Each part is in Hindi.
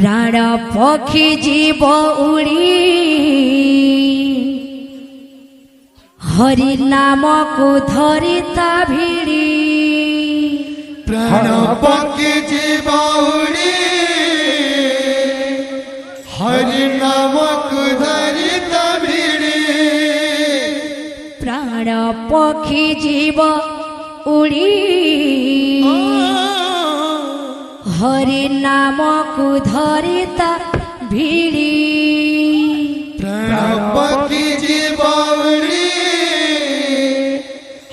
प्राण पक्षी जीव उड़ी हरि नाम को धरिता भिड़ी प्राण पक्षी जीव उड़ी हरि नाम को धरिता भिड़ी प्राण पक्षी जीव उड़ी हरि नाम को धरिता भिड़ी प्राण पक्षी जीव उड़ी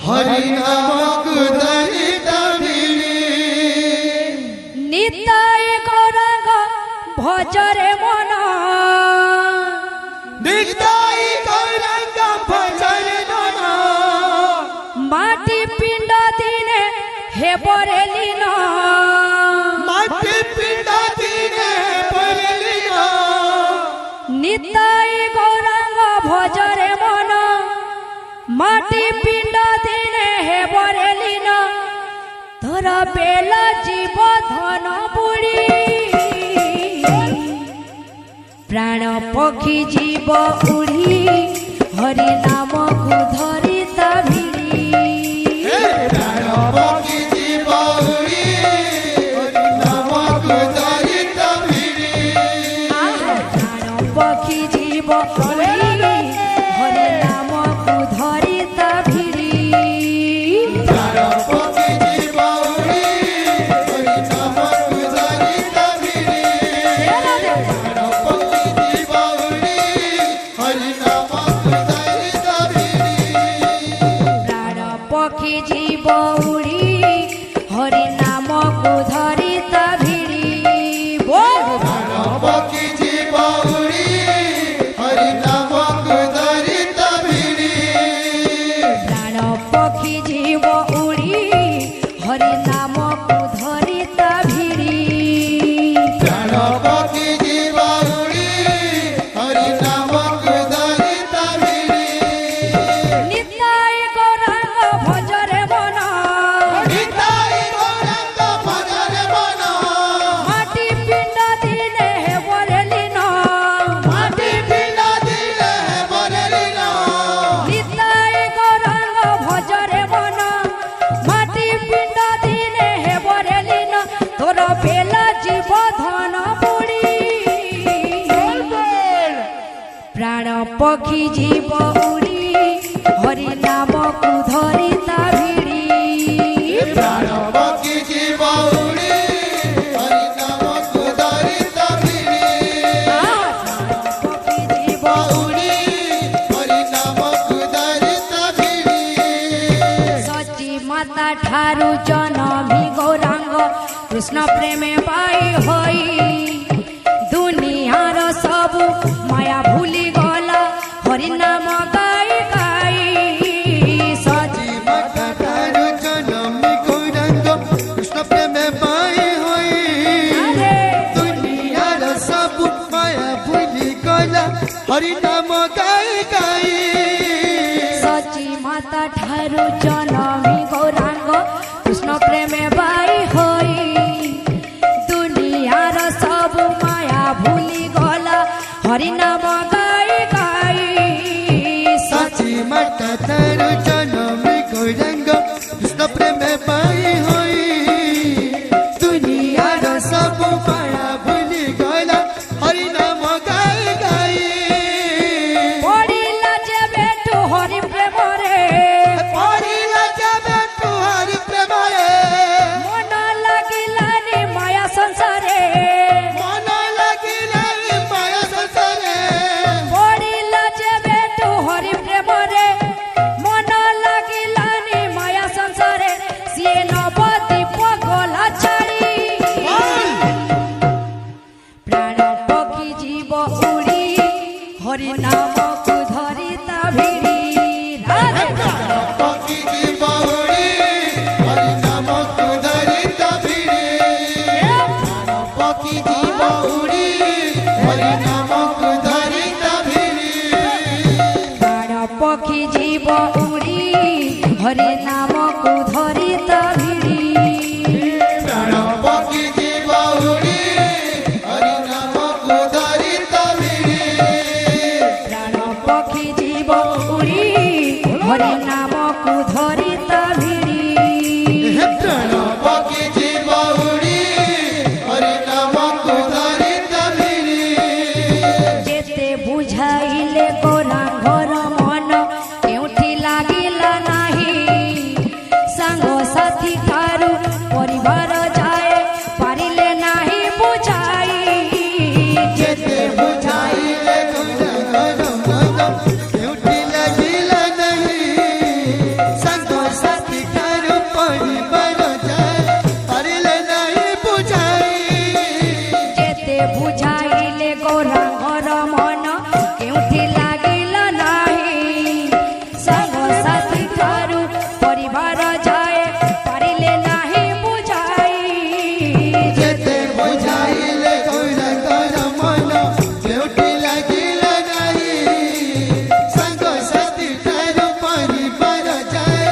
हरि नाम को धरिता भिड़ी निताय गौरांग भजरे मन निताय गौरांग भजरे मन माटी पिंड दिने हे बरे लीन माटी पिंड दिने बरे लीन निताय गौरांग भजरे मन माटी पिंड दिने हे बरे लीन तोर बेला जीव धन बुड़ी प्राण पक्षी जीव उड़ी हरि नाम को धरिता भिड़ी प्राण पक्षी जीव उड़ी हरि नाम को धरिता भिड़ी प्राण पक्षी जीव उड़ी हरि नाम को धरिता भिड़ी प्राण पक्षी जीव उड़ी हरि नाम को धरिता भिड़ी प्राण पक्षी जीव उड़ी हरि नाम को धरिता भिड़ी प्राण पक्षी जीव उड़ी हरि नाम को धरिता भिड़ी बोल प्राण पक्षी जीव उड़ी हरि नाम को धरिता भिड़ी प्राण पक्षी जीव उड़ी हरि नाम को धरिता भिड़ी प्राण पक्षी जीव उड़ी हरि नाम को धरिता भिड़ी निताय गौरांग भजरे मन निताय गौरांग भजरे मन माटी पिंड दिने हे बरे लीन माटी पिंड दिने बरे लीन निताय गौरांग भजरे मन माटी पिंड दिने हे बरे लीन तोर बेला जीव धन बुड़ी प्राण पक्षी जीव उड़ी हरि नाम को धरिता भिड़ी प्राण पक्षी जीव उड़ी हरि नाम को धरिता भिड़ी पक्षी जीव उड़ी हरि नाम को धरिता भिड़ी सची माता ठारू जनमी गौरांग कृष्ण प्रेमे पाई होई दुनियार सबु माया भूली गला हरि नाम गाई गाई सची माता ठारू जनमी गौरांग कृष्ण प्रेमे पाई होई दुनियार सब माया भूली गला हरि नाम गाई गाई सची माता ठारू जनमी गौरांग कृष्ण प्रेमे बाई होई दुनियार सब माया भूली गला हरि नाम गाई गाई साची माता ठारू जनमी गौरांग कृष्ण प्रेमे पाई होई दुनियार सब माया भूली गला हरि नाम गाई गाई पड़िला जे बेटू हरि प्रेम रे पढ़िला जाबे तुहारी प्रेमरे मन लागिलानी माया संसारे मन लागिला रे माया संसारे पड़िला जे बेटू हरि प्रेम रे मन लागिलानी माया संसारे सिए नवदीप गला छाड़ी प्राण पक्षी जीव उड़ी हरि नाम को धरिता भिड़ी राधे पक्षी जीव उड़ी हरि नाम को धरिता भिड़ी पक्षी जीव उड़ी हरि नाम को धरिता भिड़ी प्राण पक्षी जीव उड़ी हरि नाम को धरिता भिड़ी प्राण पक्षी जीव उड़ी हरि नाम हरि नाम को धरी ता भिड़ी प्राण पक्षी जीव उड़ी हरि नाम को धरी तभिड़ी जेते बुझाइले गौरांगर मन केउठी लागिला नाही संग साथी कारू परिवार जाए पारिले नाही बुझाई जेते बुझाइले गौरांगर मन केउठी लागिला नहीं संग साथी कारू परिवार जाए पारिले नहीं बुझाई जेते बुझाइले गौरांगर मन केउठी लागिला नाही संग साथी कारू परिवार जाए पारिले नाही बुझाई जेते बुझाइले गौरांगर मन केउठी लागिला नहीं संग साथी कारू परिवार जाए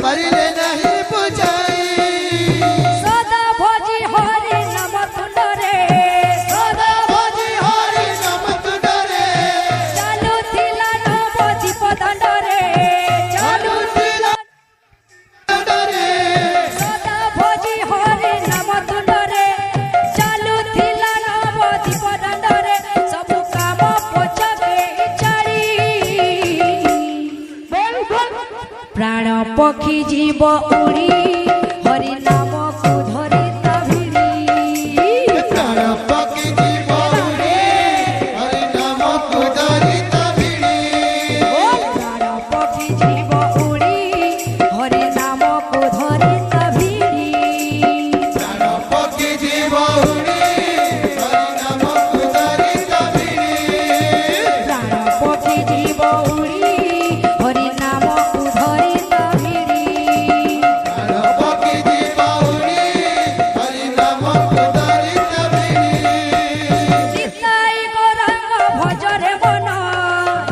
पारिले नहीं बुझाई सदा भोजी हरि नाम तुंडरे सदा भोजी हरि नाम तुंडरे चालू थिला नवजी पदंडरे चालू तुंडरे सदा भोजी हरि नाम तुंडरे चालू थिला नवजी पदंडरे सब काम पछके चाड़ी प्राण पक्षी जीव उड़ी हरि नाम को धरी ता भिड़ी प्राण पक्षी जीव उड़ी हरि नाम को धरी तभिड़ी प्राण पक्षी जीव उड़ी हरि नाम को धरी ता भिड़ी प्राण पक्षी जीव उड़ी हरि नाम को धरी तभिड़ी प्राण पक्षी जीव उड़ी हरि नाम को धरी ता भिड़ी प्राण पक्षी जीव उड़ी हरि नाम को धरी तभिड़ी निताई गौरांग भजरे मन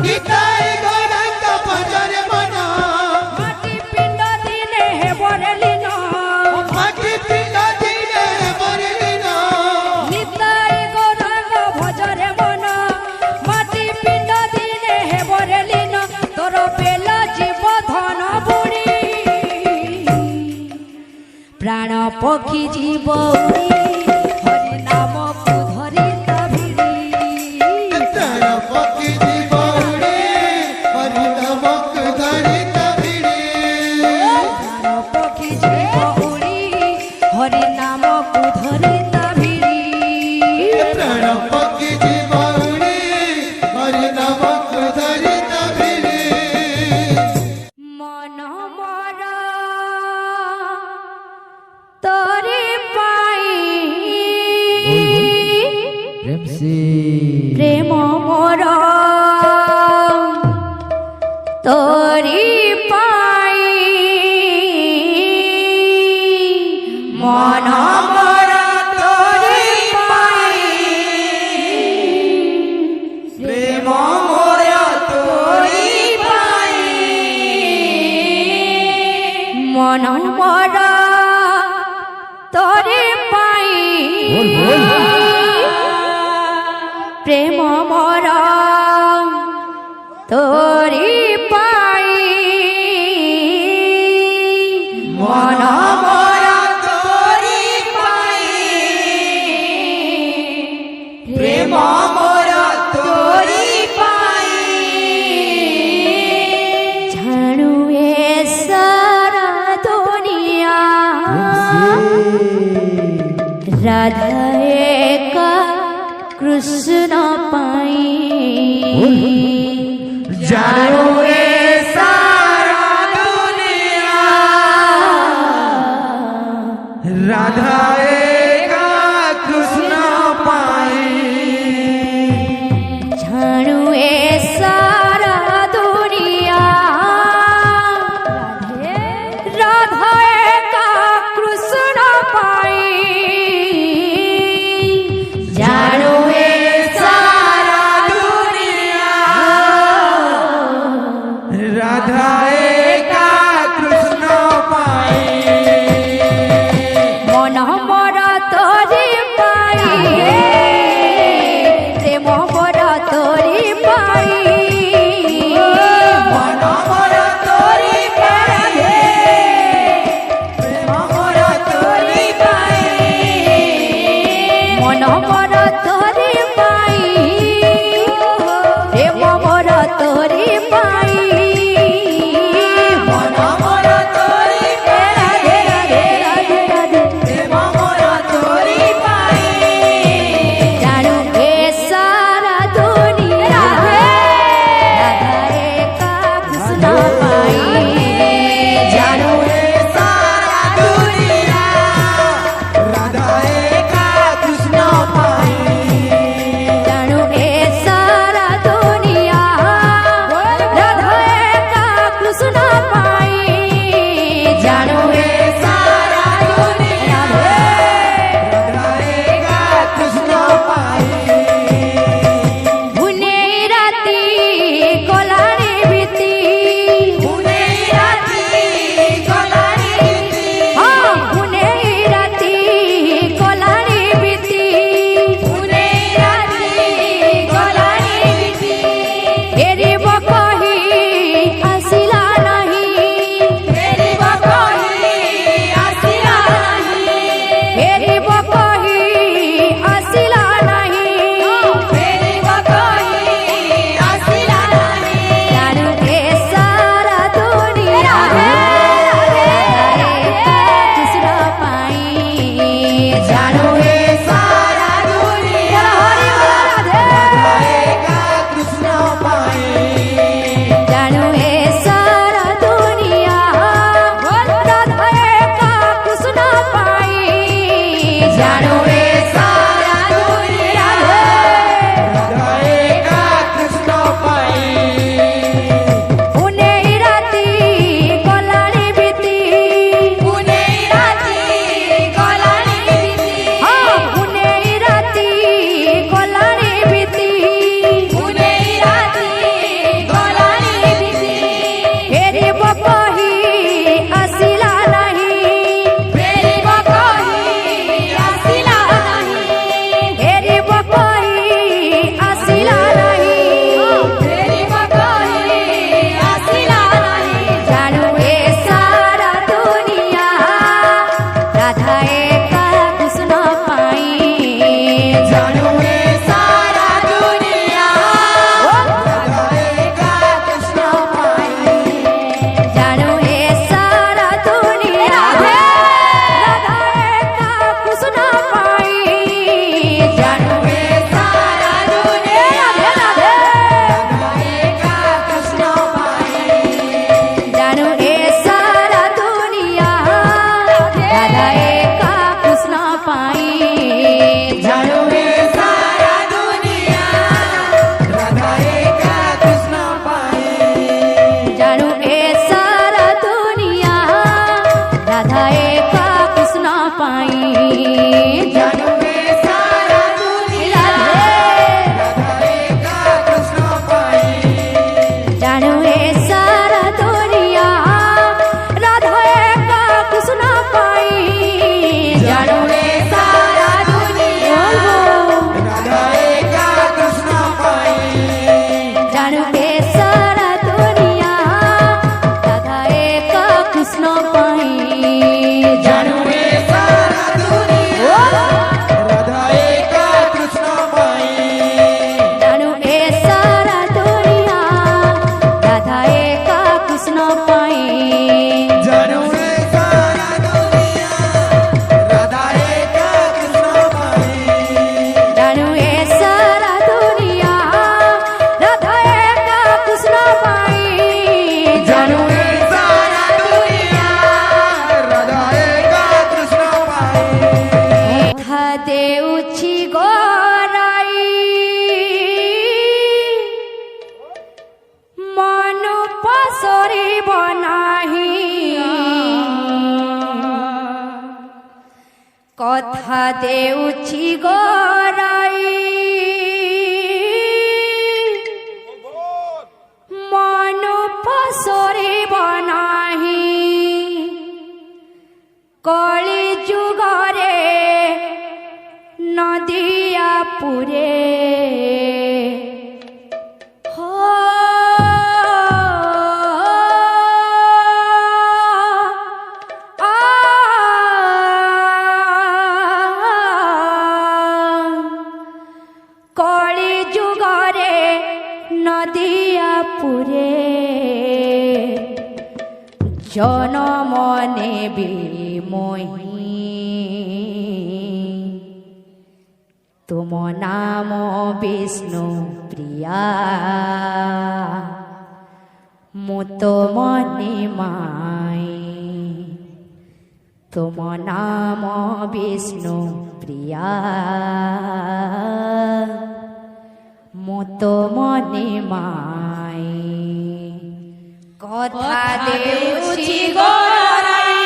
गीताई गौरांग भजरे मन माटी पिंड दिने हेबरे लीन माटी पिंड दिने मरिलीन निताई गौरांग भजरे मन माटी पिंड दिने हेबरे लीन तोर बेला जीव धन बुड़ी प्राण पक्षी जीव उड़ी हरि नाम को धरी ता भिड़ी प्राण पक्षी जीव उड़ी हरि नाम को धरी तभिड़ी प्राण पक्षी जीव उड़ी हरि नाम को धरी ता भिड़ी प्राण पक्षी जीव उड़ी हरि नाम को धरी तभिड़ी मन मोर तोरे पाई प्रेम मोर तोरी पाई मन मोर तोरी पाई प्रेम मोर तोरी पाई मन मोर तोरे पाई प्रेम मोर तोरी पाई मन मोर तोरी पाई प्रेम मोर तोरी पाई जाणू ए सारा दुनिया राधा एका कृष्ण पाई जानो ए सारा दुनिया राधा एका कृष्ण पाई जाणू ए सारा दुनिया राधा एका कृष्ण पाई जाणू ए सारा दुनिया राधा एका कृष्ण पाई मन দেউছি গরাই মন পসরিব নাহি কলি যুগরে নদিয়া পুরে কলি যুগরে নদিয়া পুরে জনম নেবে মহি তুম নাম বিষ্ণু প্রিয়া মু তুম নিমাই তুম নাম বিষ্ণু প্রিয়া মু তুম নিমাই কথা দেউছি গরাই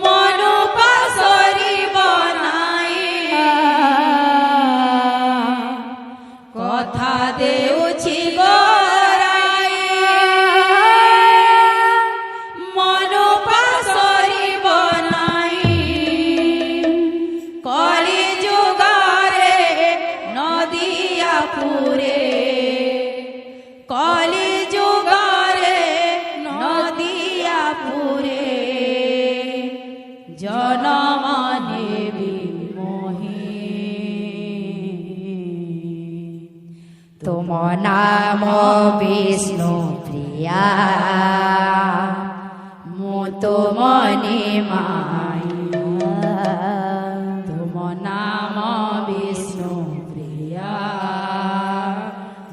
মন পাসরিব নাই কথা দেউছি গরাই মন পাসরিব নাই কলি যুগরে নদিয়া পুরে কলি যুগরে নদিয়া পুরে জনম নেবি মোহি তুম নাম বিষ্ণু প্রিয়া মু তুম নিমাই তুম নাম বিষ্ণু প্রিয়া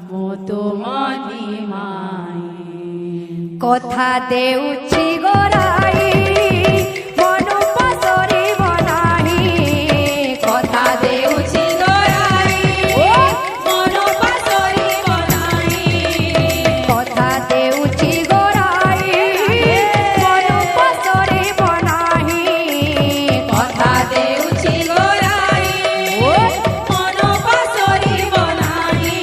মু তুম নিমাই কথা দেউছি গরাই মন পসরিব নাহি কথা দেউছি গরাই মন পসরিব নাহি কথা দেউছি গরাই মন পসরিব নাহি কথা দেউছি গরাই মন পসরিব নাহি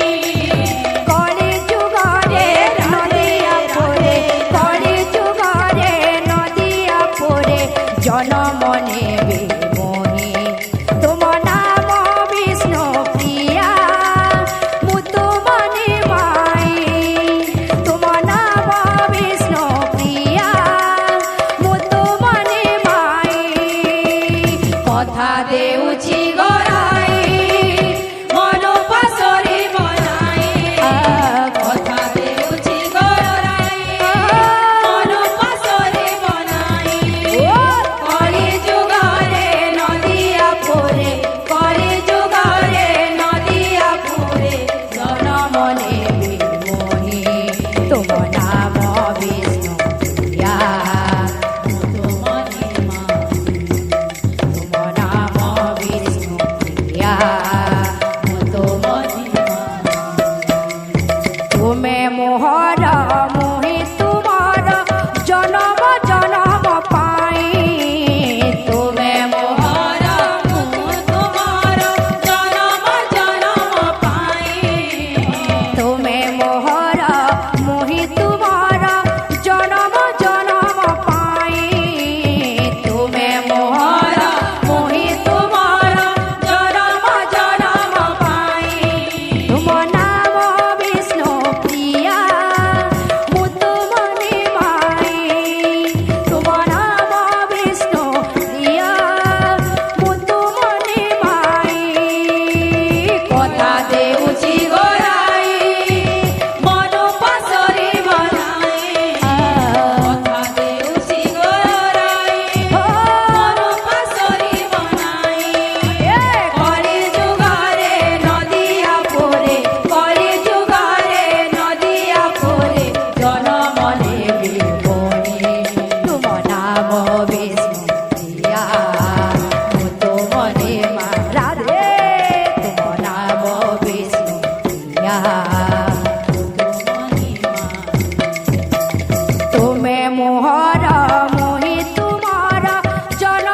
কলি যুগরে নদিয়া পুরে কলি যুগরে নদিয়া পুরে জনম নেবে মোহি তুম নাম বিষ্ণু প্রিয়া মু তুম নিমাই তুম নাম বিষ্ণু প্রিয়া মু তুম নিমাই কথা দেউছি গরাই মন পসরিব নাই কথা দেউছি গরাই মন পসরিব নাই কলি যুগরে নদিয়া পুরে কলি যুগরে নদিয়া পুরে জনম নেবে মোহি তুম নাম বিষ্ণু প্রিয়া মু তুম নিমাই তুম নাম বিষ্ণু প্রিয়া মু তুম নিমাই তুমে মোহর মোহি তুমার জনম জনম পাই তুমে মোহর মোহি তুমার জনম জনম পাই তুমে মোহর মোহি তুমার জনম জনম পাই তুমে মোহর মোহি তুমার জনম জনম পাই তুম নাম বিষ্ণু প্রিয়া মু তুম নিমাই তুম নাম বিষ্ণু প্রিয়া মু তুম নিমাই কথা দেউছি গরাই মন পসরিব নাই কথা দেউছি গরাই মন পসরিব নাই কলি যুগরে নদিয়া পুরে কলি যুগরে নদিয়া পুরে জনম নেবে মোহি তুম নাম বিষ্ণু প্রিয়া মু তুম নিমাই রাধে তুম নাম বিষ্ণু প্রিয়া মু তুম নিমাই তুমে মোহর মোহি তুমার জন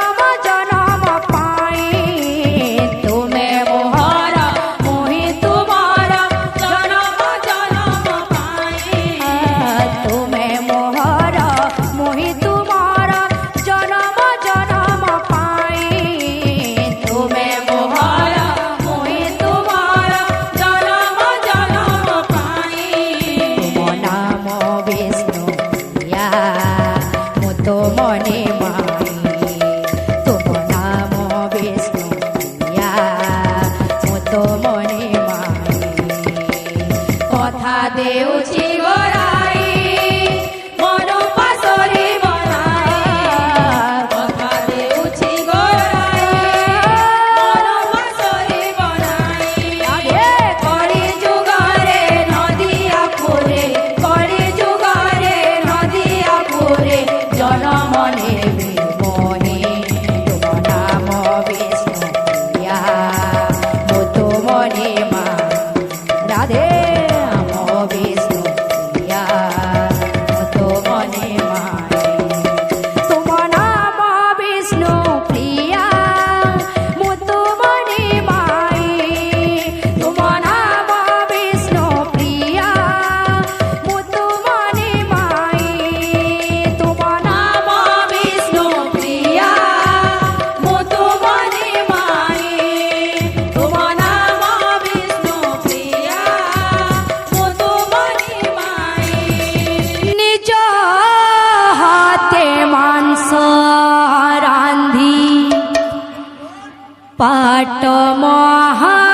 পাট মহারাণী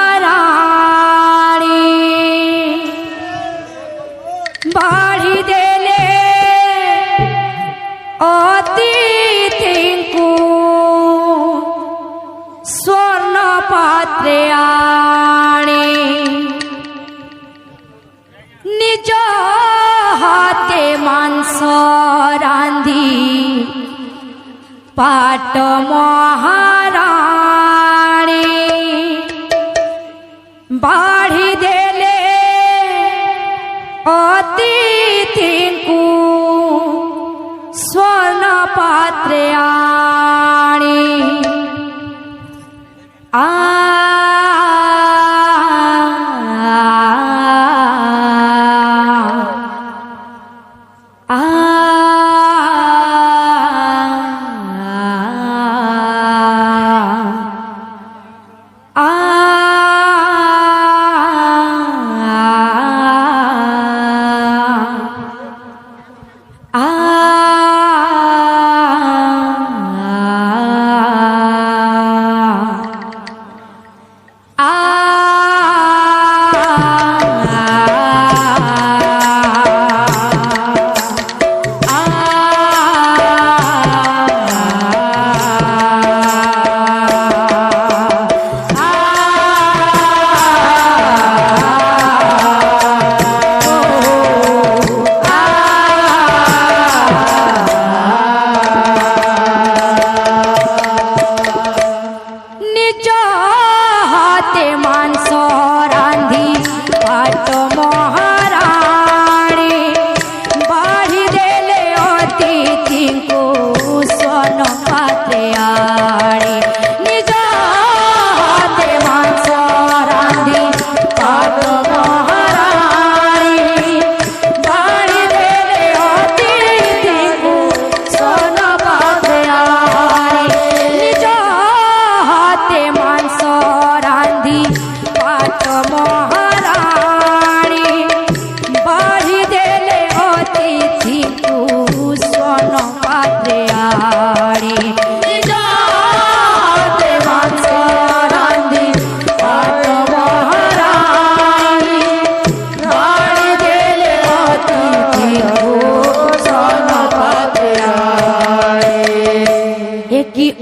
বাড়ি দেলে অতিথিଙ୍କୁ স্বর্ণ পাত্রে আনি নিজ হাতে মাংস রান্ধি পাট মহারাণী বাড়ি দেলে অতিথিଙ୍କୁ স্বর্ণ পাত্রে আনি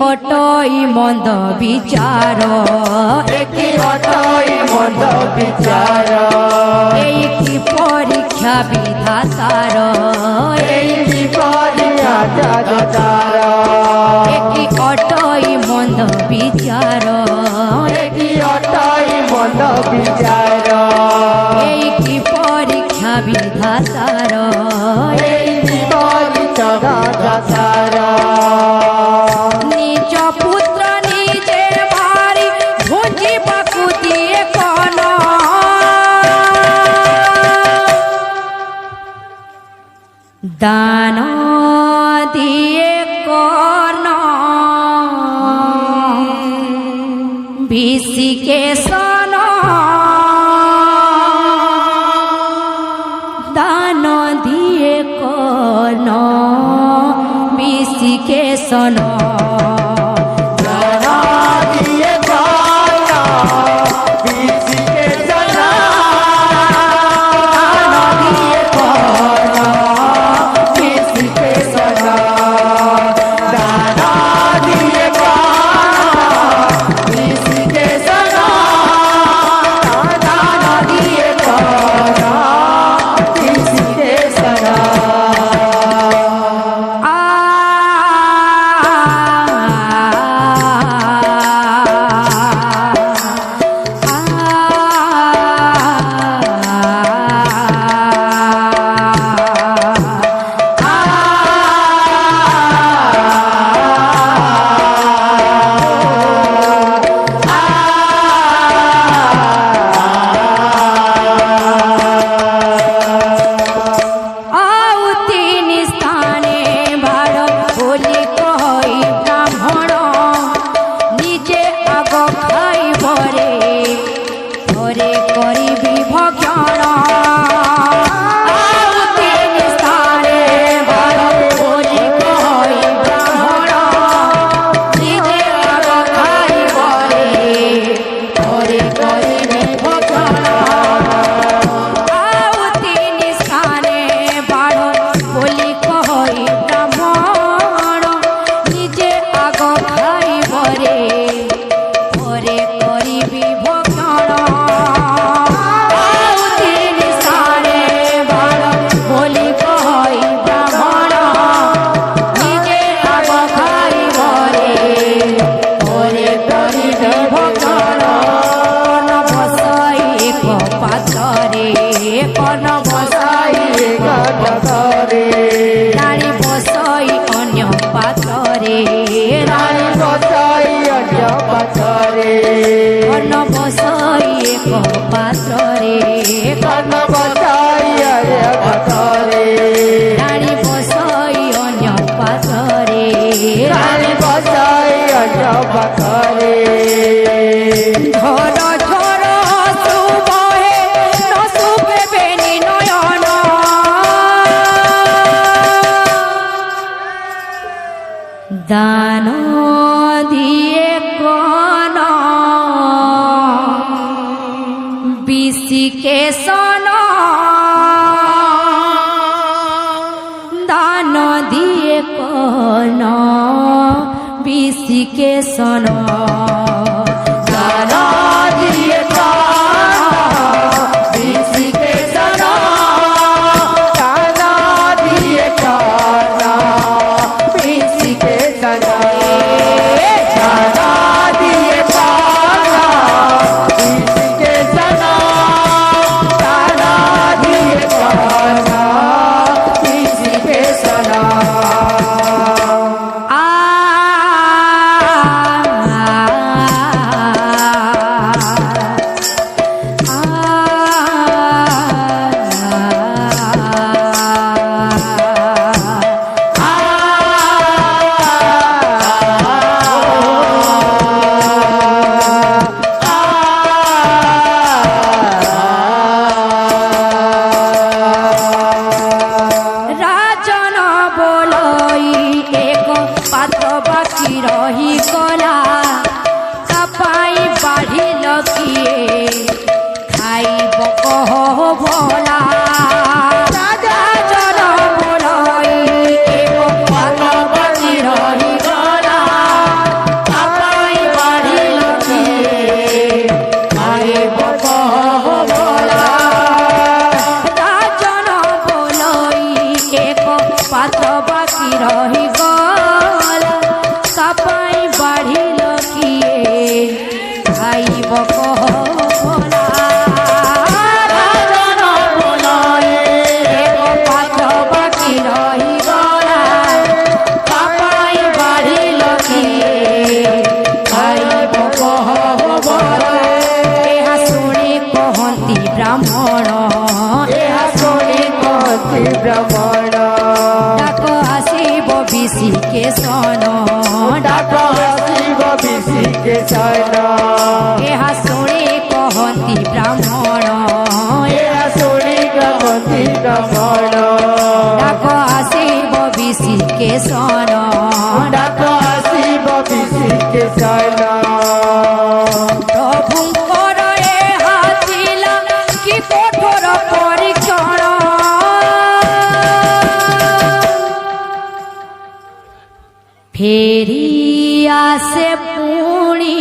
অটই মন্দ বিচার একই অটই মন্দ বিচার এই কি পরীক্ষা বিধাতার এই কি পরীক্ষা বিধাতার একই অটই মন্দ বিচার একই অটই মন্দ বিচার এই কি পরীক্ষা বিধাতার এই কি পরীক্ষা বিধাতার নিজ পুত্র নিজের বাড়ি ভুঁজি পাকু দিয়ে কোন দান দিয়ে কোন বিশিকে সন দান দিয়ে কোন বিশিকে সন বিভক্ষণ আহুতি নিশারে বাণ বলি কই ব্রাহ্মণ নিজে আগ খাইব রে ওরে করি বিভক্ষণ কর্ণ বসাই এক পাত্রে কর্ণ বসাই করে রানী বসাই অন্য পাত্রে রানী বসাই অন্য পাথরে কর্ণ বসাই এক পাত্রে কর্ণ বসাই অন্য পাথরে রানী বসাই অন্য পাত্রে রানী বসাই অন্য পাথরে ধর ধর সুবহে ন শুভে বেনি নয়ন দান দিয়ে কোন বিশিকে সন দান দিয়ে কোন বিশিকে সন দান দিয়ে বিশিকে সনা কানা দিয়ে কানা বিশিকে সনা কানা দিয়ে কানা বিশিকে সনা কানা দিয়ে কানা বিশিকে সনা রাজন বলই এক পাত্র বাকি রহি গলা তাপাই বাঢ়িল কিয়ে খাইব কহ ভলা রাজন বলই এক পাত্র বাকি রহি গলা তাপাই বাঢ়িল কিয়ে খাইব কহ ভলা রাজন বলই এক পাত্র বাকি রহি গলা তাপাই বাঢ়িল কিয়ে খাইব কহ ভলা রাজন বলই এক পাত্র বাকি রহি গলা তাপাই বাঢ়িল কিয়ে খাইব কহ ভলা ଏହା ଶୁଣି କହନ୍ତି ବ୍ରାହ୍ମଣ ଏହା ଶୁଣି କହନ୍ତି ବ୍ରାହ୍ମଣ ଡାକ ଆସିବ ବିଶିକେ ସନ ଡାକ ଆସିବ ବିଶିକେ ସନ ଏହା ଶୁଣି କହନ୍ତି ବ୍ରାହ୍ମଣ ଏହା ଶୁଣି କହନ୍ତି ବ୍ରାହ୍ମଣ ଡାକ ଆସିବ ବିଶିକେ ସନ ଡାକ ଆସିବ ବିଶିକେ ସନ ପ୍ରଭୁଙ୍କର ଏହା ଥିଲା କି କଠୋର ପରୀକ୍ଷଣ ଫେରି ଆସେ ପୁଣି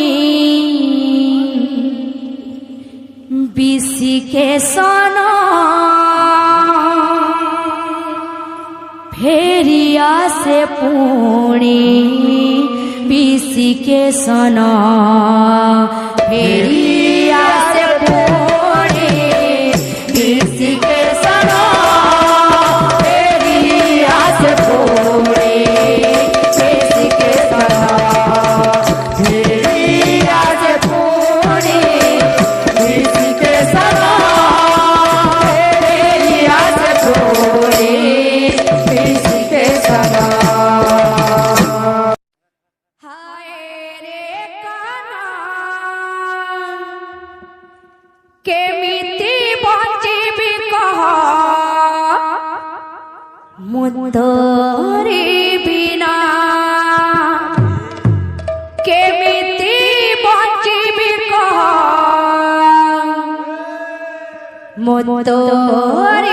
ବିଶିକେ ସନ ফেরি আসে পুণে বিশিকে সন ফেরি আসে পুণে বিশিকে সন ফেরি আসে পুণে বিশিকে সন ফেরি আসে পুণে বিশিকে সন ফেরি আসে পুণে বিশিকে সন হায় রে কানা কেমিতি বঞ্চিবি কহ মুদরি বিনা কেমিতি বঞ্চিবি কহ মুদরি